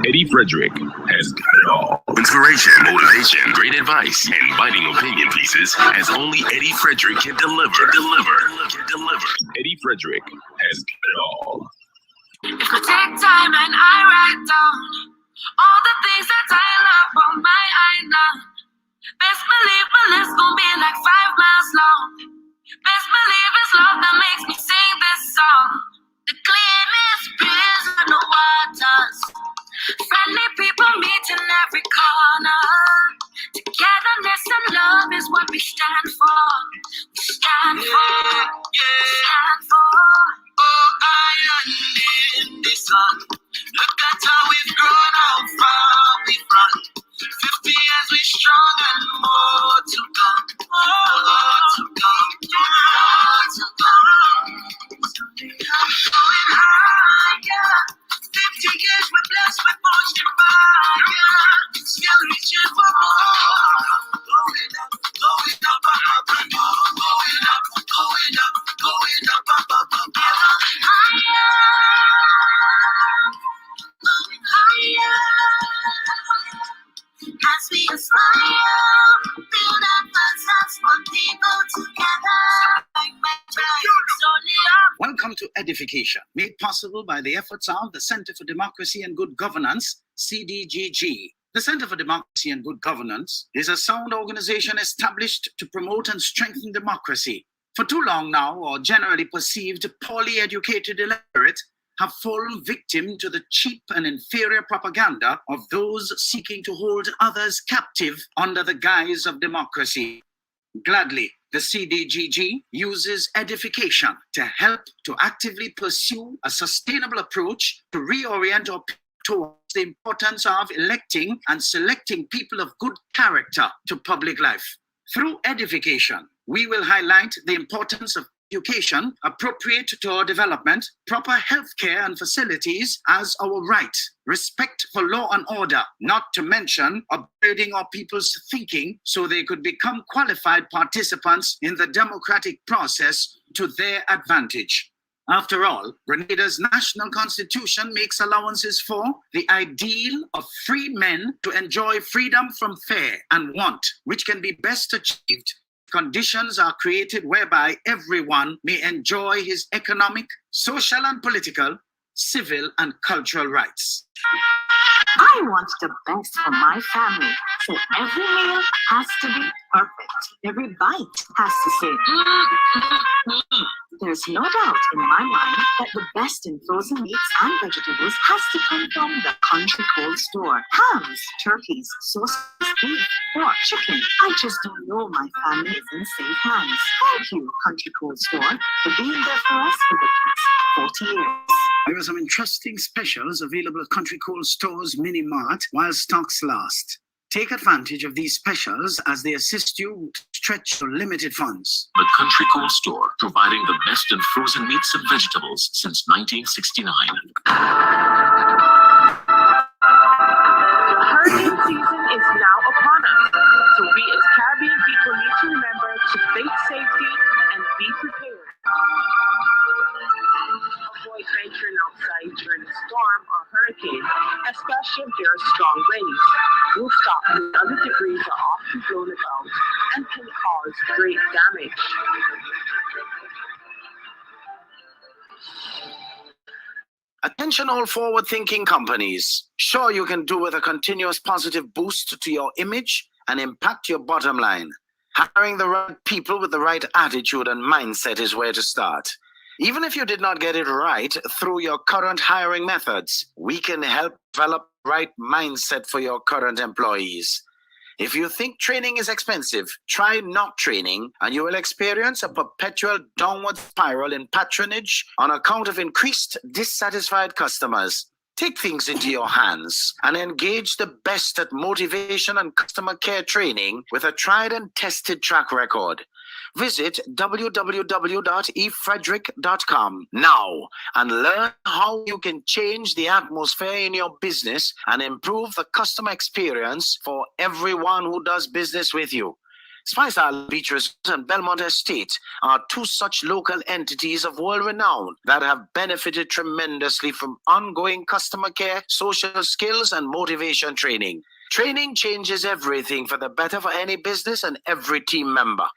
Eddie Frederick has got it all. Inspiration, motivation, great advice, and biting opinion pieces as only Eddie Frederick can deliver. Eddie Frederick has got it all. If I take time and I write down all the things that I love on my island, best believe my list gon' be like 5 miles long. Best believe it's love that makes me sing this song. The cleanest breeze in the waters, friendly people meet in every corner. Togetherness and love is what we stand for. We stand for. Stand for. Oh, I am in this sun. Look at how we've grown, how far we've run. 50 years we strong and more to come. More to come. More to come. I'm going higher. 50 years we're blessed with motion fire. Still reaching for more. Going up, going up, up, and more. Going up, going up, going up, up, ever higher. Going higher. As we aspire, build up ourselves, one people together. Welcome to Edification, made possible by the efforts of the Center for Democracy and Good Governance, CDGG. The Center for Democracy and Good Governance is a sound organization established to promote and strengthen democracy. For too long now, our generally perceived poorly educated electorate have fallen victim to the cheap and inferior propaganda of those seeking to hold others captive under the guise of democracy. Gladly, the CDGG uses edification to help to actively pursue a sustainable approach to reorient our people towards the importance of electing and selecting people of good character to public life. Through edification, we will highlight the importance of education appropriate to our development, proper health care and facilities as our right, respect for law and order, not to mention upgrading our people's thinking so they could become qualified participants in the democratic process to their advantage. After all, Grenada's national constitution makes allowances for the ideal of free men to enjoy freedom from fear and want, which can be best achieved. Conditions are created whereby everyone may enjoy his economic, social and political, civil and cultural rights. I want the best for my family, so every meal has to be perfect. Every bite has to say, There's no doubt in my mind that the best in frozen meats and vegetables has to come from the Country Cold Store. Hams, turkeys, sausages, beef, pork, chicken. I just don't know my family is in safe hands. Thank you, Country Cold Store, for being there for us for the past 40 years. There are some interesting specials available at Country Cold Store's Mini Mart while stocks last. Take advantage of these specials as they assist you to stretch your limited funds. The Country Cold Store, providing the best in frozen meats and vegetables since 1969. Hurricane season is now upon us, so we as Caribbean people need to remember to think safety and be prepared. Avoid venturing outside during a storm or hurricane, especially if there are strong winds. Rooftop and other debris are often blown about and can cause great damage. Attention all forward-thinking companies. Sure, you can do with a continuous positive boost to your image and impact your bottom line. Hiring the right people with the right attitude and mindset is where to start. Even if you did not get it right through your current hiring methods, we can help develop the right mindset for your current employees. If you think training is expensive, try not training and you will experience a perpetual downward spiral in patronage on account of increased dissatisfied customers. Take things into your hands and engage the best at motivation and customer care training with a tried and tested track record. Visit www.efrederick.com now and learn how you can change the atmosphere in your business and improve the customer experience for everyone who does business with you. Spice Island Beach Resort and Belmont Estate are two such local entities of world renown that have benefited tremendously from ongoing customer care, social skills, and motivation training. Training changes everything for the better for any business and every team member.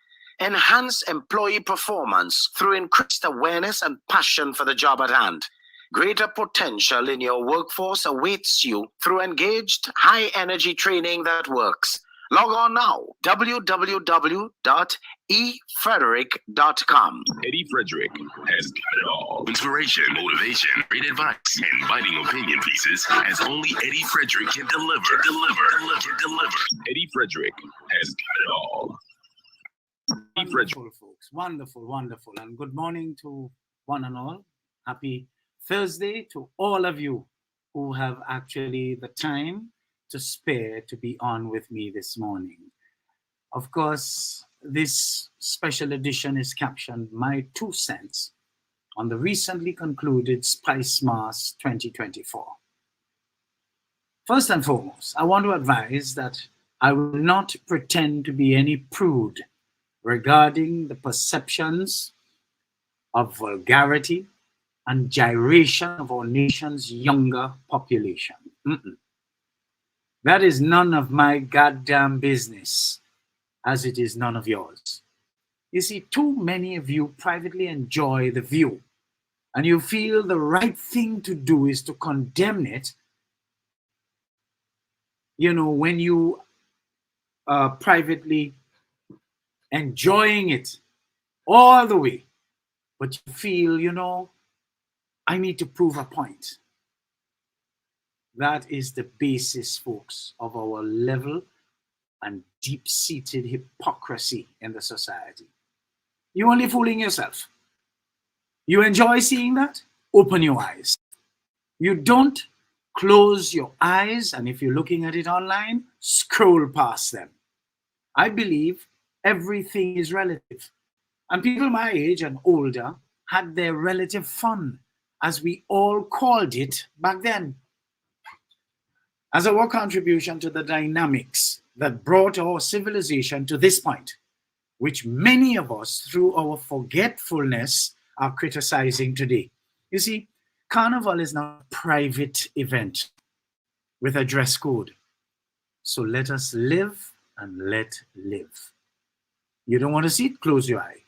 Enhance employee performance through increased awareness and passion for the job at hand. Greater potential in your workforce awaits you through engaged, high-energy training that works. Log on now, www.efrederick.com. Eddie Frederick has got it all. Inspiration, motivation, great advice, and biting opinion pieces as only Eddie Frederick can deliver. Eddie Frederick has got it all. Eddie Frederick. Wonderful, folks. Wonderful, wonderful. And good morning to one and all. Happy Thursday to all of you who have actually the time to spare to be on with me this morning. Of course, this special edition is captioned My 2 Cents on the recently concluded Spice Mass 2024. First and foremost, I want to advise that I will not pretend to be any prude regarding the perceptions of vulgarity and gyration of our nation's younger population. That is none of my goddamn business, as it is none of yours. You see, too many of you privately enjoy the view, and you feel the right thing to do is to condemn it, you know, when you are privately enjoying it all the way, but you feel, you know, I need to prove a point. That is the basis, folks, of our level and deep-seated hypocrisy in the society. You're only fooling yourself. You enjoy seeing that? Open your eyes. You don't, close your eyes, and if you're looking at it online, scroll past them. I believe everything is relative. And people my age and older had their relative fun, as we all called it back then. As our contribution to the dynamics that brought our civilization to this point, which many of us, through our forgetfulness, are criticizing today. You see, Carnival is not a private event with a dress code. So let us live and let live. You don't want to see it? Close your eye.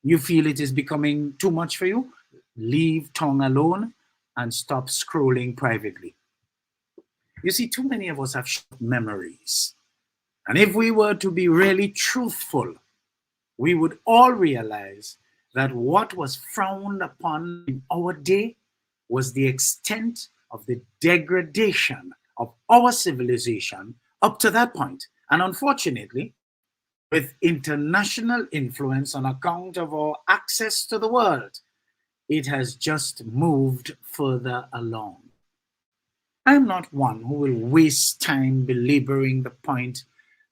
You feel it is becoming too much for you? Leave tongue alone and stop scrolling privately. You see, too many of us have short memories. And if we were to be really truthful, we would all realize that what was frowned upon in our day was the extent of the degradation of our civilization up to that point. And unfortunately, with international influence on account of our access to the world, it has just moved further along. I'm not one who will waste time belaboring the point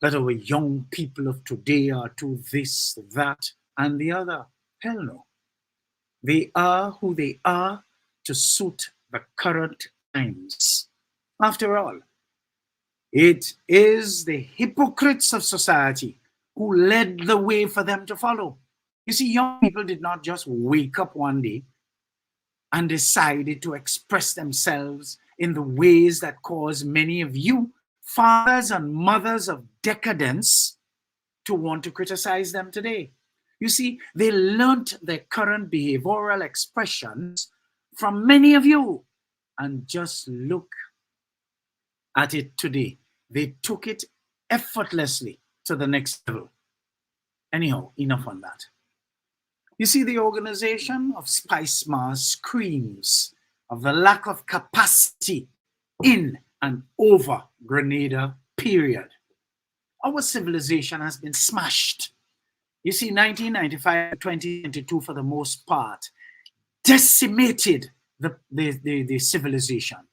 that our young people of today are to this, that, and the other. Hell no. They are who they are to suit the current times. After all, it is the hypocrites of society who led the way for them to follow. You see, young people did not just wake up one day and decided to express themselves in the ways that cause many of you, fathers and mothers of decadence, to want to criticize them today. You see, they learnt their current behavioral expressions from many of you. And just look at it today. They took it effortlessly to the next level. Anyhow, enough on that. You see, the organization of Spice Mass screams of the lack of capacity in and over Grenada, period. Our civilization has been smashed. You see, 1995 to 2022, for the most part, decimated the civilization.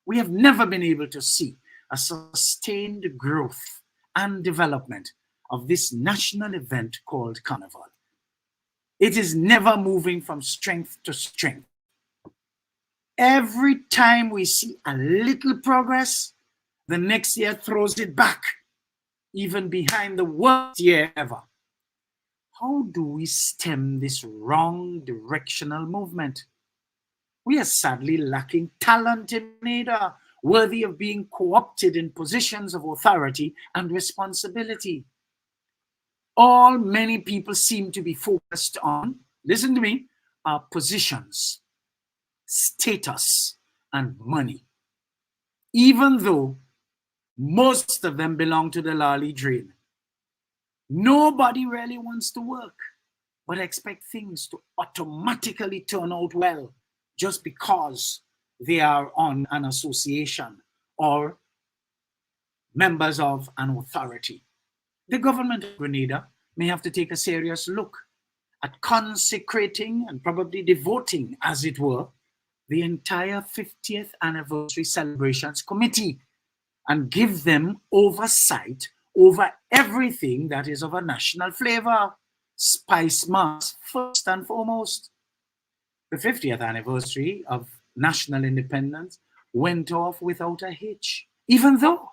We have never been able to see a sustained growth and development of this national event called Carnival. It is never moving from strength to strength. Every time we see a little progress, the next year throws it back. even behind the worst year ever. How do we stem this wrong directional movement? We are sadly lacking talent in Grenada, worthy of being co-opted in positions of authority and responsibility. All many people seem to be focused on, listen to me, are positions, status, and money. Even though most of them belong to the lolly drain. Nobody really wants to work, but expect things to automatically turn out well just because they are on an association or members of an authority. The government of Grenada may have to take a serious look at consecrating and probably devoting, as it were, the entire 50th anniversary celebrations committee and give them oversight over everything that is of a national flavor. Spice Mass first and foremost. The 50th anniversary of national independence went off without a hitch, even though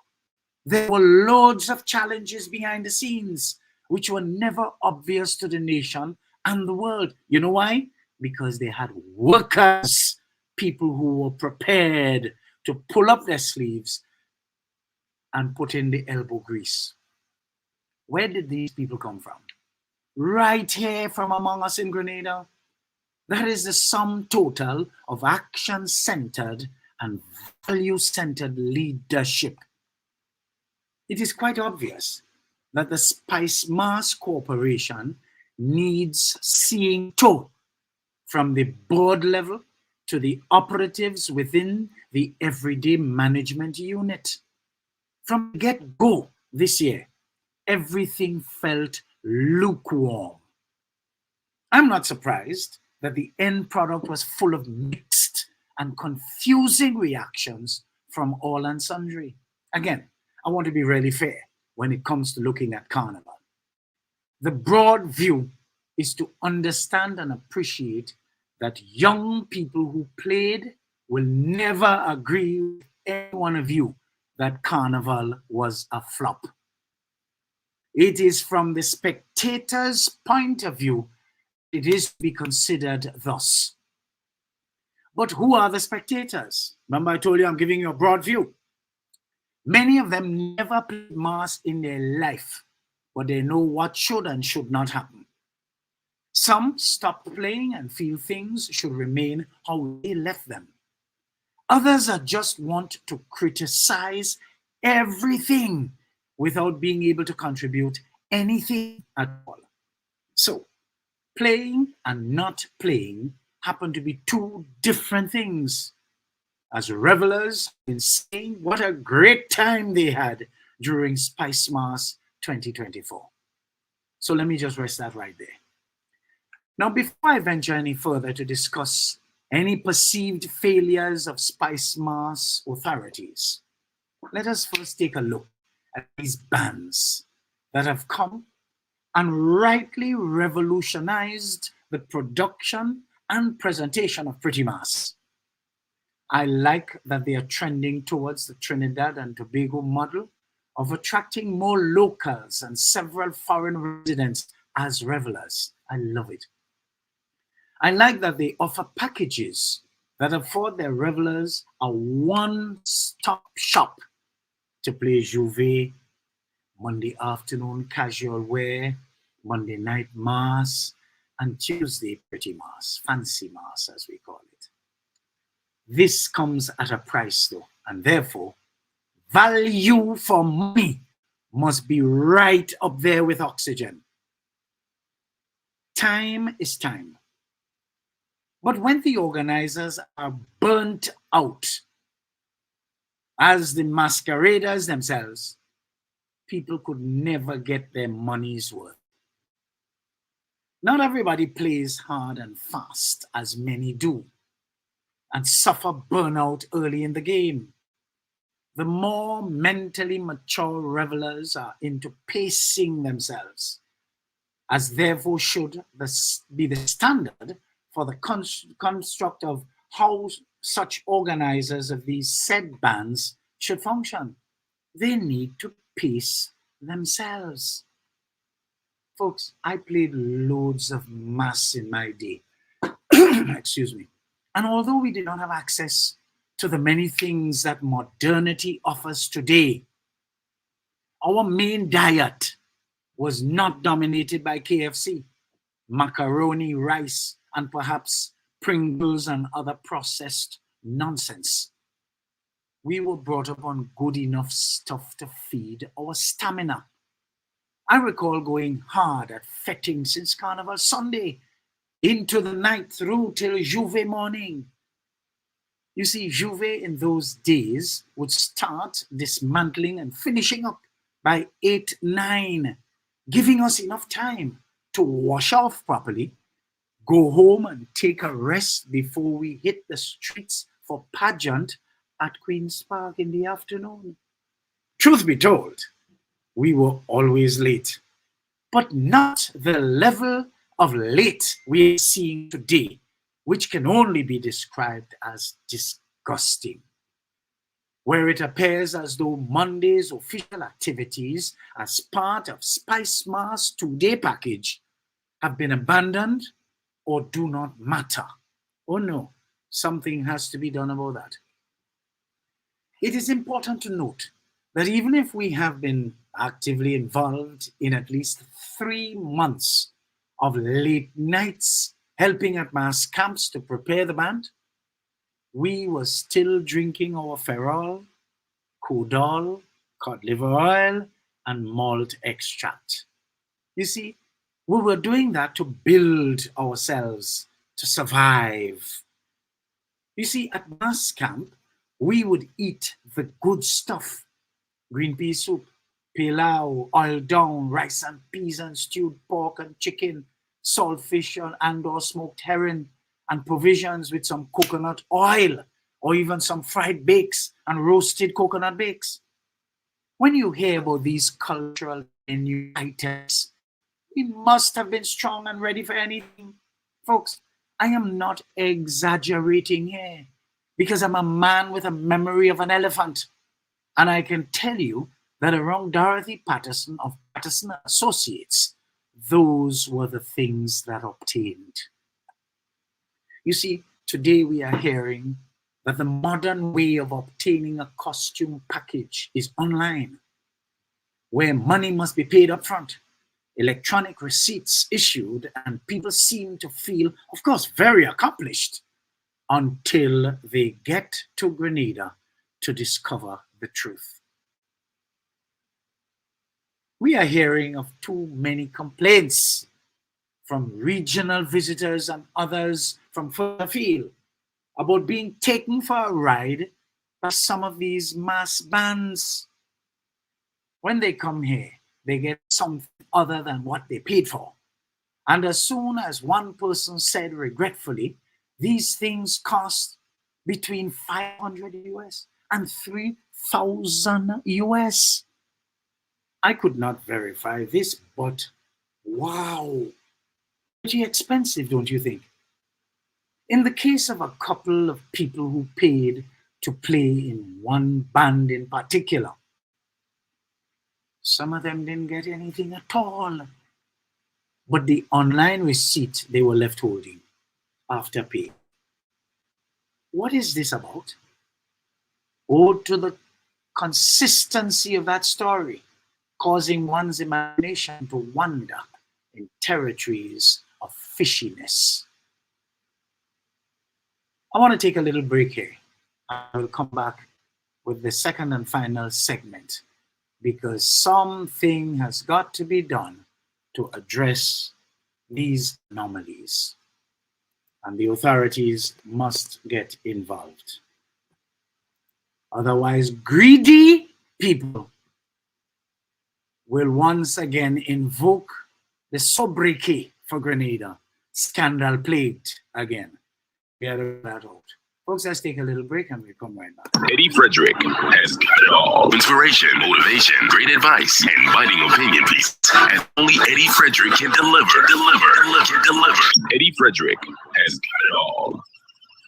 there were loads of challenges behind the scenes which were never obvious to the nation and the world. You know why? Because they had workers, people who were prepared to pull up their sleeves and put in the elbow grease. Where did these people come from? Right here from among us in Grenada. That is the sum total of action-centered and value-centered leadership. It is quite obvious that the Spice Mass Corporation needs seeing to, from the board level to the operatives within the everyday management unit. From the get-go this year, everything felt lukewarm. I'm not surprised that the end product was full of mixed and confusing reactions from all and sundry. Again, I want to be really fair when it comes to looking at Carnival. The broad view is to understand and appreciate that young people who played will never agree with any one of you that Carnival was a flop. It is from the spectator's point of view it is to be considered thus. But who are the spectators? Remember I told you I'm giving you a broad view. Many of them never played mass in their life, but they know what should and should not happen. Some stopped playing and feel things should remain how they left them. Others are just want to criticize everything without being able to contribute anything at all. So, playing and not playing happen to be two different things. As revelers in saying what a great time they had during Spice Mass 2024. So let me just rest that right there. Now, before I venture any further to discuss any perceived failures of Spice Mass authorities, let us first take a look at these bands that have come and rightly revolutionized the production and presentation of Pretty Mass. I like that they are trending towards the Trinidad and Tobago model of attracting more locals and several foreign residents as revelers. I love it. I like that they offer packages that afford their revelers a one-stop shop to play Juve, Monday afternoon casual wear, Monday night mass, and Tuesday Pretty Mass, fancy mass as we call it. This comes at a price though, and therefore value for money must be right up there with oxygen. Time is time. But when the organizers are burnt out, as the masqueraders themselves, people could never get their money's worth. Not everybody plays hard and fast, as many do, and suffer burnout early in the game. The more mentally mature revelers are into pacing themselves, as therefore should be the standard for the construct of how such organizers of these said bands should function. They need to pace themselves. Folks, I played loads of mass in my day. Excuse me. And although we did not have access to the many things that modernity offers today, our main diet was not dominated by KFC, macaroni, rice, and perhaps Pringles and other processed nonsense. We were brought up on good enough stuff to feed our stamina. I recall going hard at fetting since Carnival Sunday, into the night through till Juve morning. You see, Juve in those days would start dismantling and finishing up by 8, 9, giving us enough time to wash off properly, go home and take a rest before we hit the streets for pageant at Queen's Park in the afternoon. Truth be told, we were always late, but not the level of late we are seeing today, which can only be described as disgusting, where it appears as though Monday's official activities as part of Spice Mars 2-day package have been abandoned or do not matter. Oh no, something has to be done about that. It is important to note that even if we have been actively involved in at least 3 months of late nights helping at mass camps to prepare the band, we were still drinking our Ferrol, Codol, cod liver oil, and malt extract. You see, we were doing that to build ourselves, to survive. You see, at mass camp, we would eat the good stuff: green pea soup, pilau, oil down, rice and peas and stewed pork and chicken, saltfish and or smoked herring, and provisions with some coconut oil, or even some fried bakes and roasted coconut bakes. When you hear about these cultural menu items, we must have been strong and ready for anything. Folks, I am not exaggerating here, because I'm a man with a memory of an elephant. And I can tell you that around Dorothy Patterson of Patterson Associates, those were the things that obtained. You see, today we are hearing that the modern way of obtaining a costume package is online, where money must be paid up front, electronic receipts issued, and people seem to feel, of course, very accomplished until they get to Grenada to discover the truth. We are hearing of too many complaints from regional visitors and others from further afield about being taken for a ride by some of these mass bands. When they come here, they get something other than what they paid for. And as soon as one person said regretfully, these things cost between 500 US and 3,000 US. I could not verify this, but wow, pretty expensive, don't you think? In the case of a couple of people who paid to play in one band in particular, some of them didn't get anything at all, but the online receipt they were left holding after pay. What is this about? Ode to the consistency of that story, causing one's imagination to wander in territories of fishiness. I want to take a little break here. I will come back with the second and final segment, because something has got to be done to address these anomalies, and the authorities must get involved. Otherwise, greedy people will once again invoke the sobriquet for Grenada, scandal plagued again. Get that out. Folks, let's take a little break and we'll come right back. Eddie Frederick has got it all. Inspiration, motivation, great advice, and biting opinion pieces, as only Eddie Frederick can deliver. Eddie Frederick has got it all.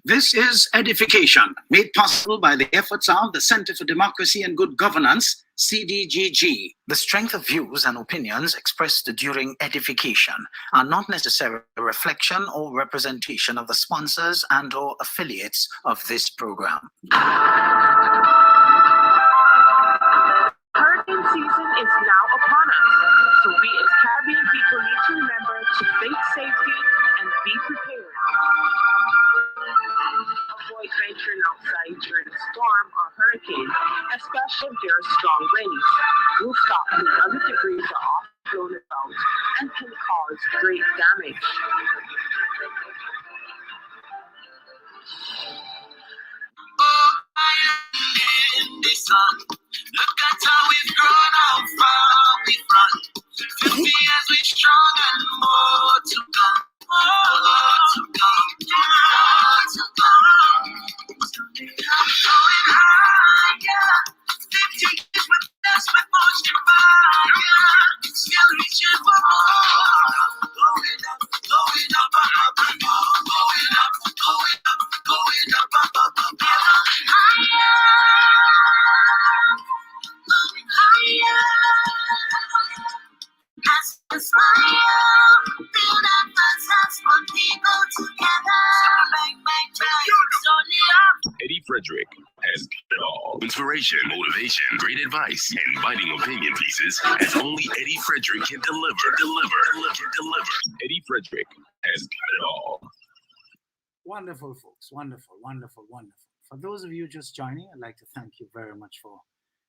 This is Edification, made possible by the efforts of the Center for Democracy and Good Governance, CDGG. The strength of views and opinions expressed during edification are not necessarily a reflection or representation of the sponsors and/or affiliates of this program. Hurricane season is now upon us, so we as Caribbean people need to remember to think safety and be prepared. Avoid venturing outside during a storm or hurricane, especially if there are strong winds. Rooftops and other debris are often blown about and can cause great damage. Oh, I am in the sun. Look at how we've grown, how far we've run. 50 years we're strong and more to come. More to come. More to come. I'm going higher. 50 years with us, we're pushing higher. Still reaching for more. Going up, going up, up, up, and more. Going up, going up, going up, up, up, up, higher. Going higher. As we smile, build up ourselves, put people together. Bang, bang, bang. Slowly up. Eddie Frederick has it all. Inspiration, motivation, great advice, and biting opinion pieces as only Eddie Frederick can deliver. Eddie Frederick has it all. Wonderful, folks. Wonderful, wonderful, wonderful. For those of you just joining, I'd like to thank you very much for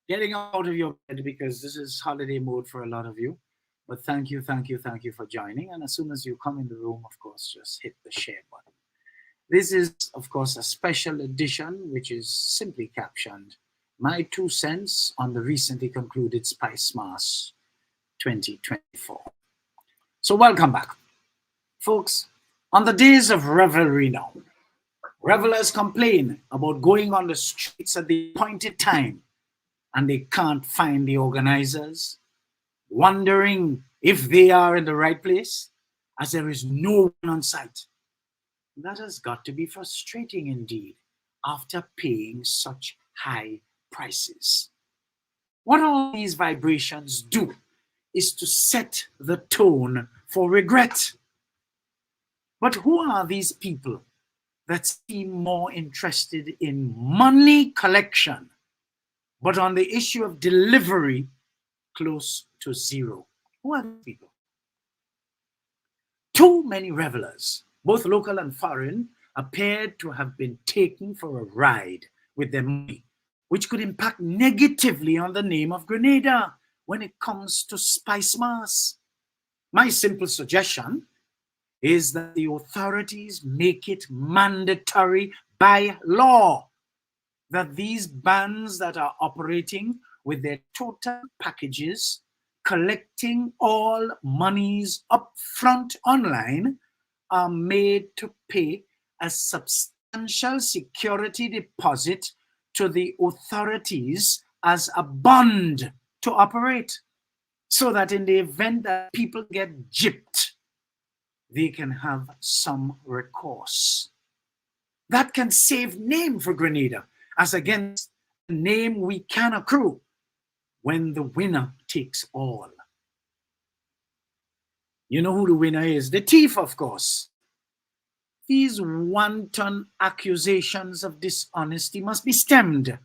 getting out of your bed, because this is holiday mode for a lot of you. But thank you for joining. And as soon as you come in the room, of course, just hit the share button. This is, of course, a special edition, which is simply captioned, My 2 cents on the recently concluded Spice Mass 2024. So welcome back. Folks, on the days of revelry now, revelers complain about going on the streets at the appointed time and they can't find the organizers, wondering if they are in the right place, as there is no one on site. That has got to be frustrating indeed, after paying such high prices. What all these vibrations do is to set the tone for regret. But who are these people that seem more interested in money collection, but on the issue of delivery, close to zero? Who are these people? Too many revelers, both local and foreign, appeared to have been taken for a ride with their money, which could impact negatively on the name of Grenada when it comes to Spice Mass. My simple suggestion is that the authorities make it mandatory by law that these bands that are operating with their total packages, collecting all monies up front online, are made to pay a substantial security deposit to the authorities as a bond to operate, so that in the event that people get gypped, they can have some recourse. That can save name for Grenada, as against the name we can accrue when the winner takes all. You know who the winner is? The thief, of course. These wanton accusations of dishonesty must be stemmed,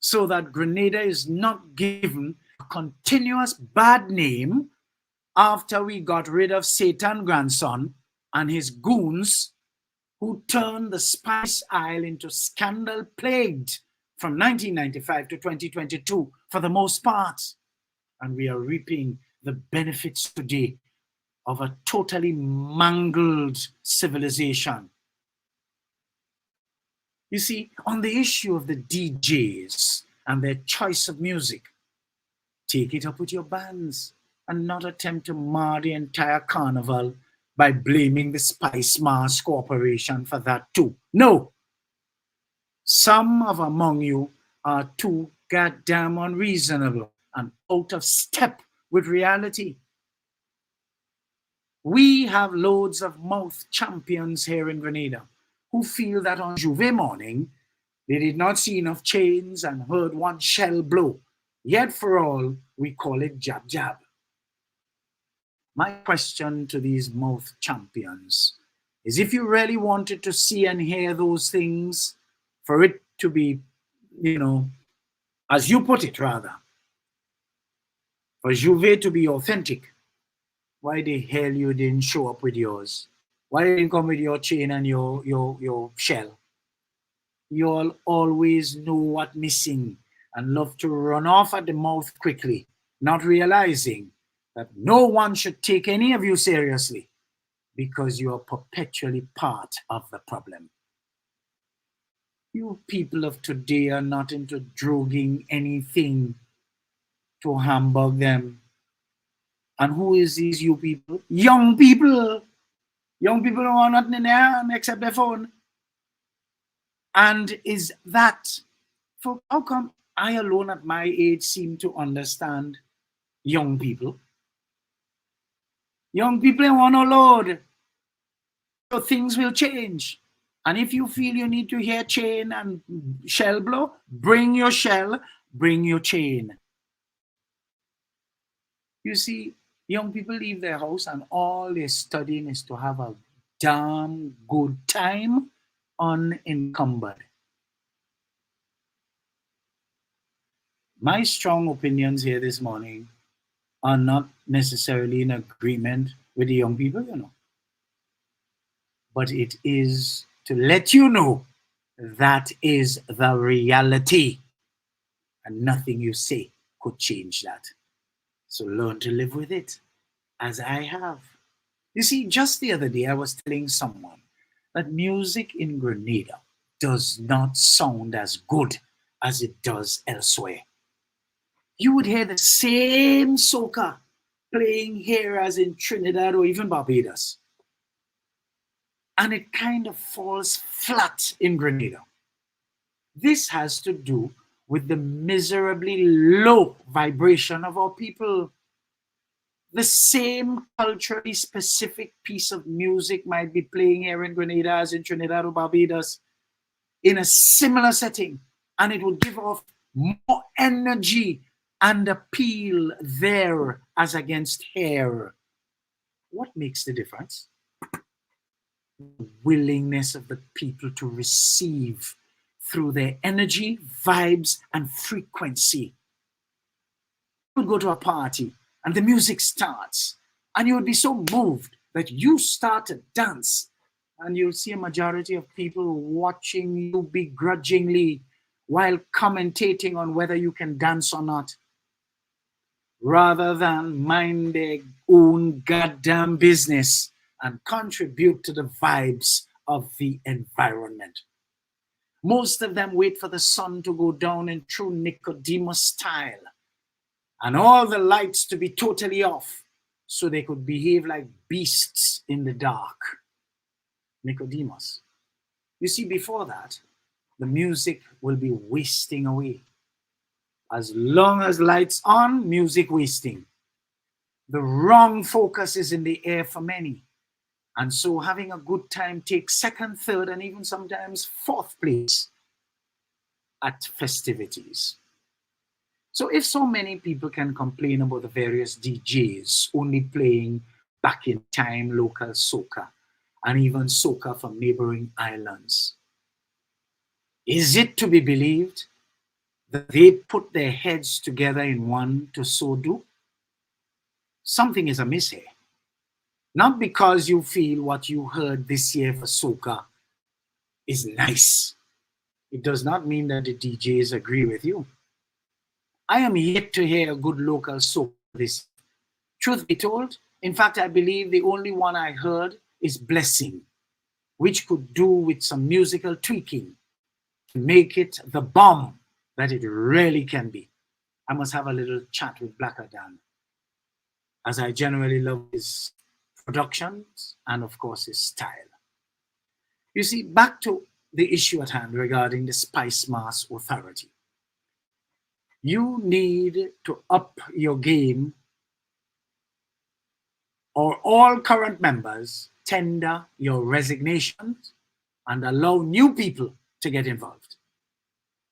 so that Grenada is not given a continuous bad name after we got rid of Satan grandson and his goons, who turned the Spice Isle into scandal-plagued from 1995 to 2022 for the most part. And we are reaping the benefits today of a totally mangled civilization. You see, on the issue of the DJs and their choice of music, take it up with your bands and not attempt to mar the entire carnival by blaming the Spice Mass Corporation for that too. No. Some of among you are too goddamn unreasonable and out of step with reality. We have loads of mouth champions here in Grenada who feel that on Juve morning they did not see enough chains and heard one shell blow. Yet for all, we call it jab jab. My question to these mouth champions is, if you really wanted to see and hear those things, for it to be, as you put it rather, for Juve to be authentic, why the hell you didn't show up with yours? Why didn't you come with your chain and your shell? You all always know what's missing and love to run off at the mouth quickly, not realizing that no one should take any of you seriously because you are perpetually part of the problem. You people of today are not into drugging anything to hamburg them. And who is these you people? Young people. Young people don't want nothing in there except their phone. And is that, for how come I alone at my age seem to understand young people? Young people want no load. So things will change. And if you feel you need to hear chain and shell blow, bring your shell, bring your chain. You see, young people leave their house and all they're studying is to have a damn good time unencumbered. My strong opinions here this morning are not necessarily in agreement with the young people, but it is to let you know that is the reality, and nothing you say could change that. So learn to live with it, as I have. You see, just the other day I was telling someone that music in Grenada does not sound as good as it does elsewhere. You would hear the same soca playing here as in Trinidad or even Barbados. And it kind of falls flat in Grenada. This has to do with the miserably low vibration of our people. The same culturally specific piece of music might be playing here in Grenada as in Trinidad or Barbados in a similar setting, and it would give off more energy and appeal there as against here. What makes the difference? The willingness of the people to receive through their energy, vibes, and frequency. You would go to a party and the music starts, and you would be so moved that you start to dance, and you'll see a majority of people watching you begrudgingly while commentating on whether you can dance or not, rather than mind their own goddamn business and contribute to the vibes of the environment. Most of them wait for the sun to go down in true Nicodemus style and all the lights to be totally off so they could behave like beasts in the dark. Nicodemus. You see, before that, the music will be wasting away. As long as lights on, music wasting. The wrong focus is in the air for many. And so having a good time takes second, third, and even sometimes fourth place at festivities. So if so many people can complain about the various DJs only playing back in time local soca and even soca from neighboring islands, is it to be believed that they put their heads together in one to so do? Something is amiss here. Not because you feel what you heard this year for soca is nice. It does not mean that the DJs agree with you. I am yet to hear a good local soca this. Truth be told, in fact, I believe the only one I heard is Blessing, which could do with some musical tweaking to make it the bomb that it really can be. I must have a little chat with Blacker Dan, as I generally love his productions and of course his style. You see, back to the issue at hand regarding the Spice Mass Authority. You need to up your game, or all current members tender your resignations and allow new people to get involved,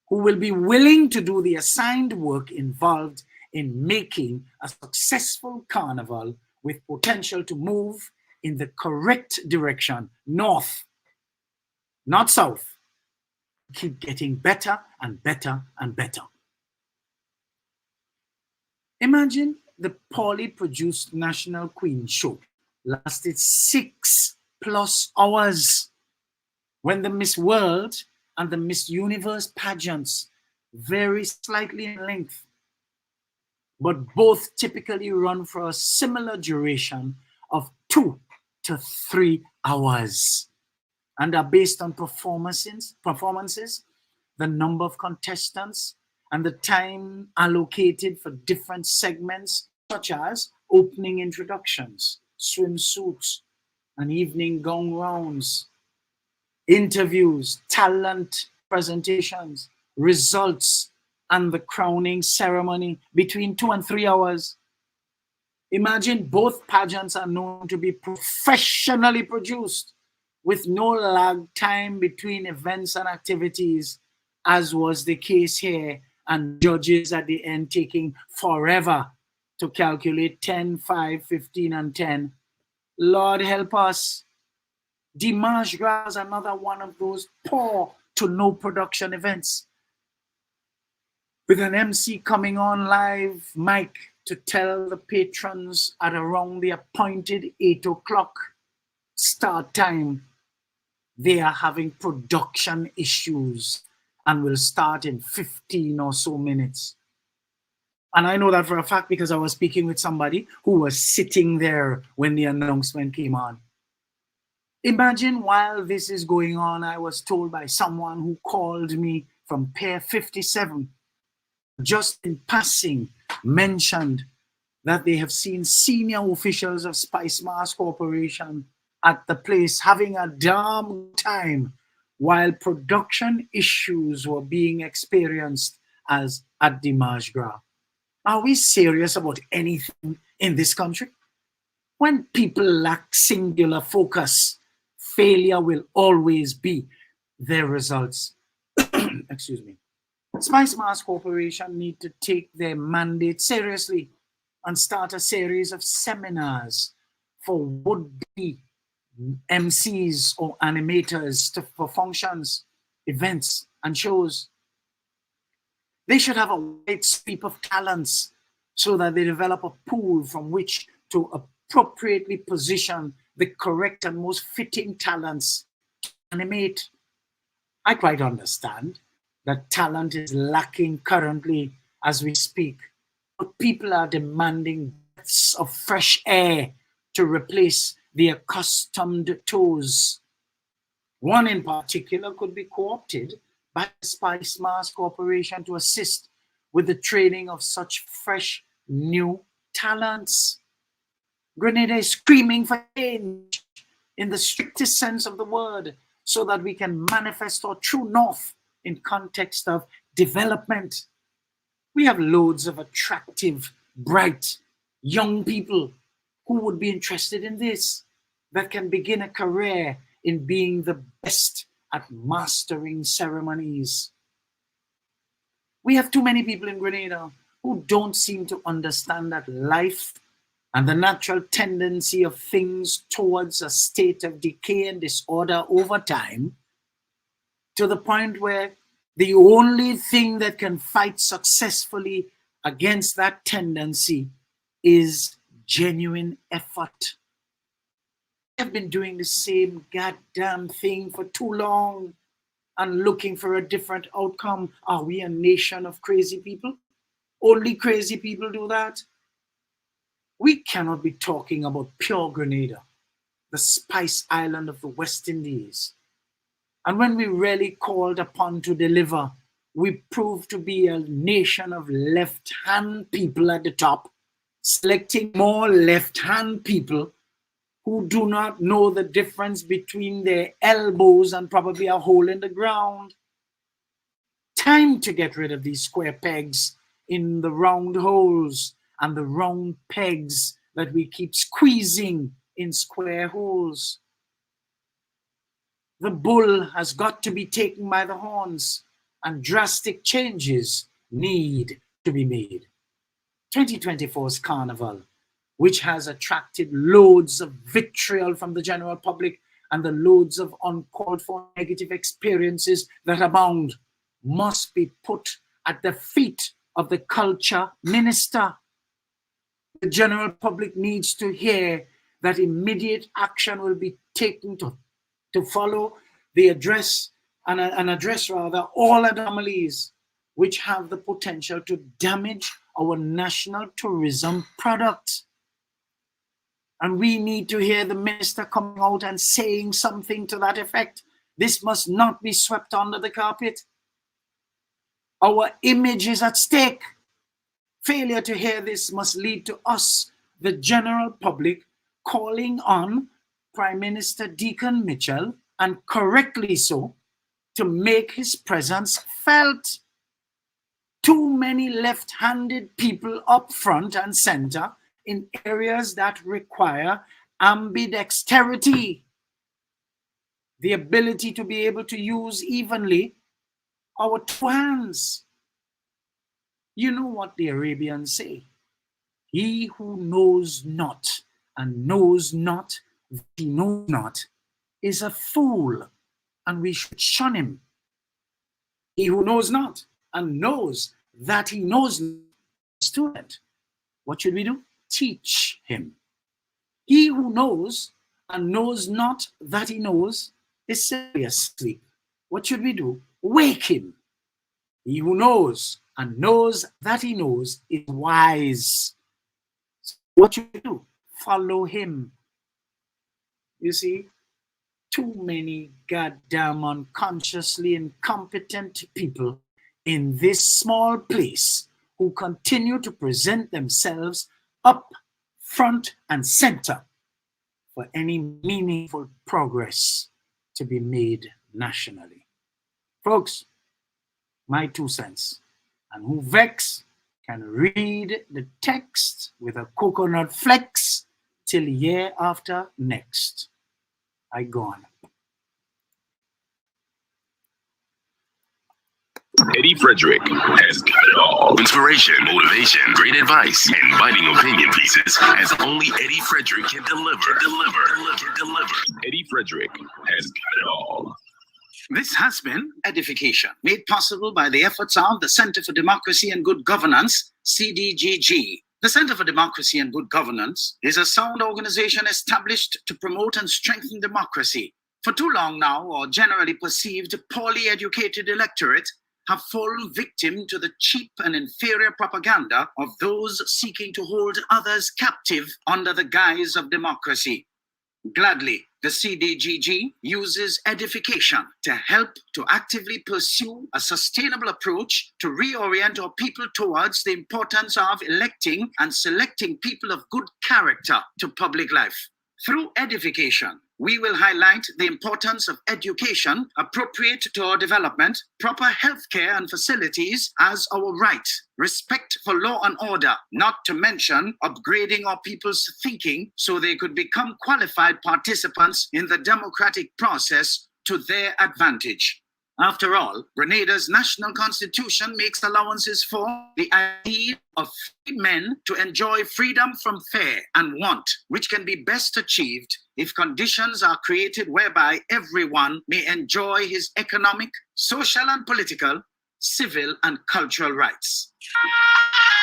who will be willing to do the assigned work involved in making a successful carnival with potential to move in the correct direction, north, not south. Keep getting better and better and better. Imagine the poorly produced National Queen show lasted 6+ hours, when the Miss World and the Miss Universe pageants vary slightly in length, but both typically run for a similar duration of 2 to 3 hours and are based on performances, the number of contestants, and the time allocated for different segments, such as opening introductions, swimsuits, and evening gown rounds, interviews, talent presentations, results, and the crowning ceremony between 2 and 3 hours. Imagine both pageants are known to be professionally produced with no lag time between events and activities, as was the case here, and judges at the end taking forever to calculate 10, 5, 15, and 10. Lord help us. Dimanche Gras is another one of those poor to no production events, with an MC coming on live mic to tell the patrons at around the appointed 8 o'clock start time they are having production issues and will start in 15 or so minutes. And I know that for a fact because I was speaking with somebody who was sitting there when the announcement came on. Imagine while this is going on, I was told by someone who called me from Pier 57, just in passing, mentioned that they have seen senior officials of Spice Mars Corporation at the place having a damn time while production issues were being experienced as at Dimanche Gras. Are we serious about anything in this country? When people lack singular focus, failure will always be their results. Excuse me. Spice Mars Corporation need to take their mandate seriously and start a series of seminars for would-be MCs or animators for functions, events, and shows. They should have a wide sweep of talents so that they develop a pool from which to appropriately position the correct and most fitting talents to animate. I quite understand that talent is lacking currently as we speak, but people are demanding breaths of fresh air to replace the accustomed toes. One in particular could be co-opted by the Spice Mars Corporation to assist with the training of such fresh new talents. Grenada is screaming for change in the strictest sense of the word so that we can manifest our true north in context of development. We have loads of attractive, bright, young people who would be interested in this, that can begin a career in being the best at mastering ceremonies. We have too many people in Grenada who don't seem to understand that life and the natural tendency of things towards a state of decay and disorder over time, to the point where the only thing that can fight successfully against that tendency is genuine effort. I've been doing the same goddamn thing for too long and looking for a different outcome. Are we a nation of crazy people? Only crazy people do that? We cannot be talking about pure Grenada, the spice island of the West Indies. And when we really called upon to deliver, we proved to be a nation of left-hand people at the top, selecting more left-hand people who do not know the difference between their elbows and probably a hole in the ground. Time to get rid of these square pegs in the round holes and the round pegs that we keep squeezing in square holes. The bull has got to be taken by the horns, and drastic changes need to be made. 2024's Carnival, which has attracted loads of vitriol from the general public and the loads of uncalled for negative experiences that abound, must be put at the feet of the culture minister. The general public needs to hear that immediate action will be taken to follow the address and address all anomalies which have the potential to damage our national tourism product. And we need to hear the minister coming out and saying something to that effect. This must not be swept under the carpet. Our image is at stake. Failure to hear this must lead to us, the general public, calling on Prime Minister Deacon Mitchell, and correctly so, to make his presence felt. Too many left-handed people up front and center in areas that require ambidexterity, the ability to be able to use evenly our two hands. You know what the Arabians say: he who knows not and knows not that he knows not is a fool, and we should shun him. He who knows not and knows that he knows not is a student. What should we do? Teach him. He who knows and knows not that he knows is simply asleep. What should we do? Wake him. He who knows and knows that he knows is wise. What should we do? Follow him. You see, too many goddamn unconsciously incompetent people in this small place who continue to present themselves up front and center for any meaningful progress to be made nationally. Folks, my 2 cents. And who vex can read the text with a coconut flex till year after next. I gone. Eddie Frederick has got it all. Inspiration, motivation, great advice, and biting opinion pieces as only Eddie Frederick can deliver. Eddie Frederick has got it all. This has been Edification, made possible by the efforts of the Center for Democracy and Good Governance, CDGG. The Center for Democracy and Good Governance is a sound organization established to promote and strengthen democracy. For too long now, our generally perceived poorly educated electorate have fallen victim to the cheap and inferior propaganda of those seeking to hold others captive under the guise of democracy. Gladly, the CDGG uses edification to help to actively pursue a sustainable approach to reorient our people towards the importance of electing and selecting people of good character to public life. Through edification, we will highlight the importance of education appropriate to our development, proper healthcare and facilities as our right, respect for law and order, not to mention upgrading our people's thinking so they could become qualified participants in the democratic process to their advantage. After all, Grenada's national constitution makes allowances for the ideal of free men to enjoy freedom from fear and want, which can be best achieved if conditions are created whereby everyone may enjoy his economic, social and political, civil and cultural rights.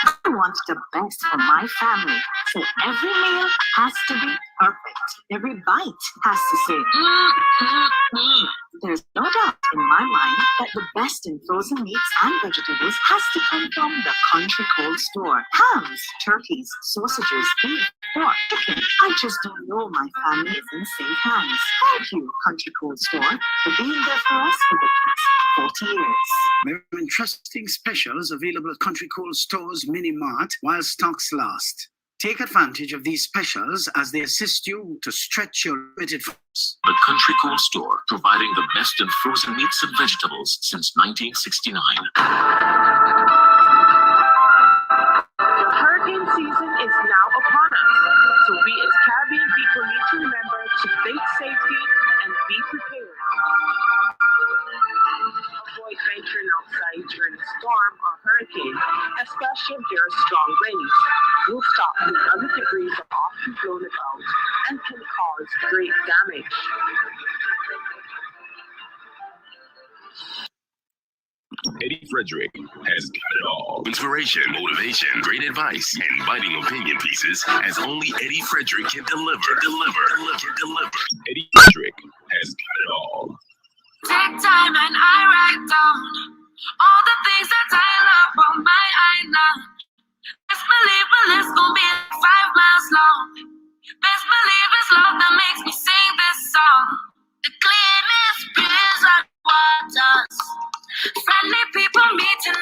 I want the best for my family, so every meal has to be perfect. Every bite has to say, There's no doubt in my mind that the best in frozen meats and vegetables has to come from the Country Cold Store. Hams, turkeys, sausages, beef, pork, chicken. I just don't know my family is in safe hands. Thank you, Country Cold Store, for being there for us for the past 40 years. There are interesting specials available at Country Cold Store's Mini Mart while stocks last. Take advantage of these specials as they assist you to stretch your limited funds. The Country Cold Store, providing the best in frozen meats and vegetables since 1969. The hurricane season is now upon us, so we as Caribbean people need to remember to think safety and be prepared. storm or hurricane, especially if there are strong winds. Will stop when other debris are often blown about and can cause great damage. Eddie Frederick has got it all. Inspiration, motivation, great advice, and biting opinion pieces as only Eddie Frederick can deliver. Eddie Frederick has got it all. Take time and I write down all the things that I love on my island. Best believe my list gon' be 5 miles long. Best believe it's love that makes me sing this song. The cleanest breeze and waters, friendly people meeting